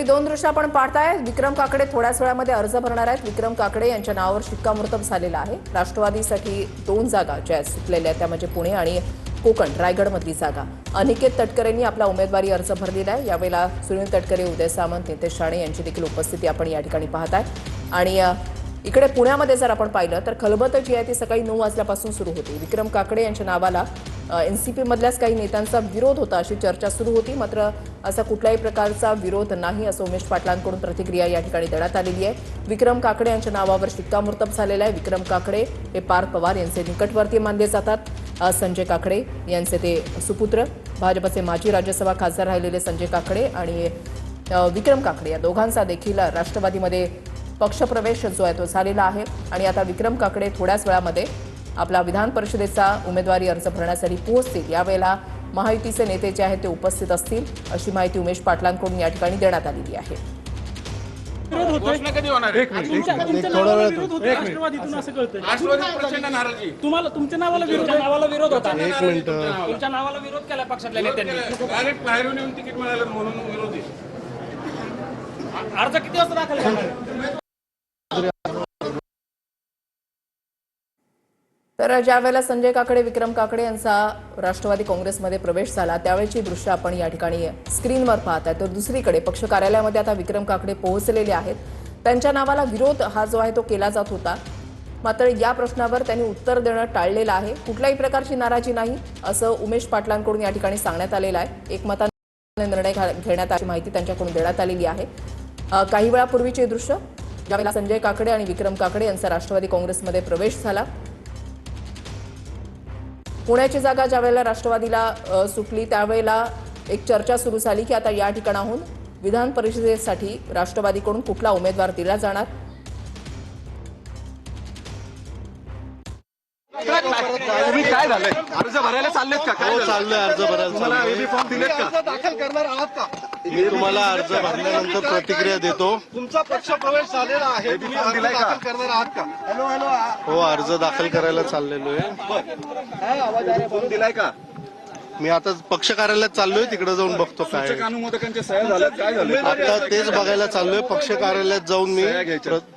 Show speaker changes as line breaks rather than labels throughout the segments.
दोन दृश्य आपण पाहताय। विक्रम काकडे थोड्याच वेळामध्ये अर्ज भरणार आहेत। विक्रम काकडे यांच्या नावावर शिक्कामोर्तब झालेला आहे। राष्ट्रवादीसाठी 2 जागा ज्या सुटलेल्या त्या म्हणजे पुणे आणि कोकण रायगडमधली जागा। अनिकेत तटकरेंनी आपला उमेदवारी अर्ज भरलेला आहे। यावेळेला सुनील तटकरे, उदय सामंत, नितेश राणे यांची देखील उपस्थिती आपण या ठिकाणी पाहताय। आणि इकडे पुण्यामध्ये जर आपण पाहिलं तर खलबत जी आहे ती सकाळी 9 वाजल्यापासून सुरू होती। विक्रम काकडे यांच्या नावाला एनसीपी मधल्याच काही नेत्यांचा विरोध होता अशी चर्चा सुरू होती, मात्र असा कुठल्याही प्रकारचा विरोध नाही असं उमेश पाटलांकडून प्रतिक्रिया या ठिकाणी देण्यात आलेली आहे। विक्रम काकडे यांच्या नावावर शिक्कामोर्तब झालेला आहे। विक्रम काकडे हे पार्थ पवार यांचे निकटवर्तीय मानले जातात। संजय काकडे यांचे ते सुपुत्र, भाजपचे माजी राज्यसभा खासदार राहिलेले संजय काकडे आणि विक्रम काकडे या दोघांचा देखील राष्ट्रवादीमध्ये पक्षप्रवेश जो आहे तो झालेला आहे। आणि आता विक्रम काकडे थोड्याच वेळामध्ये आपला विधान परिषदेचा उमेदवारी अर्ज भरण्यासाठी पोहोचतील। यावेळेला महायुतीचे नेते जे आहेत ते उपस्थित असतील अशी माहिती उमेश पाटलांकडून या ठिकाणी देण्यात आलेली आहे।
तुमच्या नावाला विरोध होता। तुमच्या नावाला विरोध केला पक्षातल्या नेत्यांनी। डायरेक्ट बाहेरून येऊन तिकीट मिळालं म्हणून विरोध आहे। अर्ज किती वाजता दाखल करणार?
तर ज्यावेळेला संजय काकडे, विक्रम काकडे यांचा राष्ट्रवादी काँग्रेसमध्ये प्रवेश झाला त्यावेळची दृश्य आपण या ठिकाणी स्क्रीनवर पाहताय। तर दुसरीकडे पक्ष कार्यालयामध्ये आता विक्रम काकडे पोहोचलेले आहेत। त्यांच्या नावाला विरोध हा जो आहे तो केला जात होता, मात्र या प्रश्नावर त्यांनी उत्तर देणं टाळलेलं आहे। कुठल्याही प्रकारची नाराजी नाही असं उमेश पाटलांकडून या ठिकाणी सांगण्यात आलेलं आहे। एकमताने निर्णय घेण्यात आल्याची माहिती त्यांच्याकडून देण्यात आलेली आहे। काही वेळापूर्वीचे दृश्य ज्यावेळेला संजय काकडे आणि विक्रम काकडे यांचा राष्ट्रवादी काँग्रेसमध्ये प्रवेश झाला। पुण्याची जागा ज्यावेळेला राष्ट्रवादीला सुटली त्यावेळेला एक चर्चा सुरू झाली की आता या ठिकाणाहून विधान परिषदेसाठी राष्ट्रवादीकडून कुठला उमेदवार दिला जाणार।
काय झालंय? अर्ज भरायला चाललेत का? काय
चाललंय अर्ज भरायला?
तुम्हाला एबी फॉर्म दिलेत का?
दाखल करणार आहात का? मी तुम्हाला अर्ज भरल्यानंतर प्रतिक्रिया देतो।
तुमचा पक्ष प्रवेश झालेला आहे, तुम्ही अर्ज दाखल करणार आहात का? हॅलो हॅलो
हो, अर्ज दाखल करायला चाललेलो आहे।
फॉर्म दिलाय का?
मी आता पक्ष कार्यालयात चाललोय, तिकडे जाऊन बघतो काय
अनुमोदकांच्या सह्या झाल्यात, काय झालं?
आता तेच बघायला चाललोय। पक्ष कार्यालयात जाऊन मी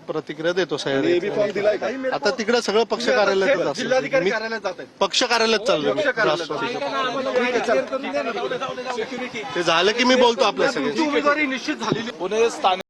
प्रतिक्रिया देतो साहेब।
एबी फॉर्म दिलाय का?
आता तिकडे सगळं पक्ष कार्यालयात
जिल्हाधिकारी कार्यालयात जात आहे।
पक्ष कार्यालयात चाललोय राष्ट्रवादीच्या। ते झालं की मी बोलतो आपल्या सगळ्यांशी।
उमेदवारी निश्चित झालेली।
पुणे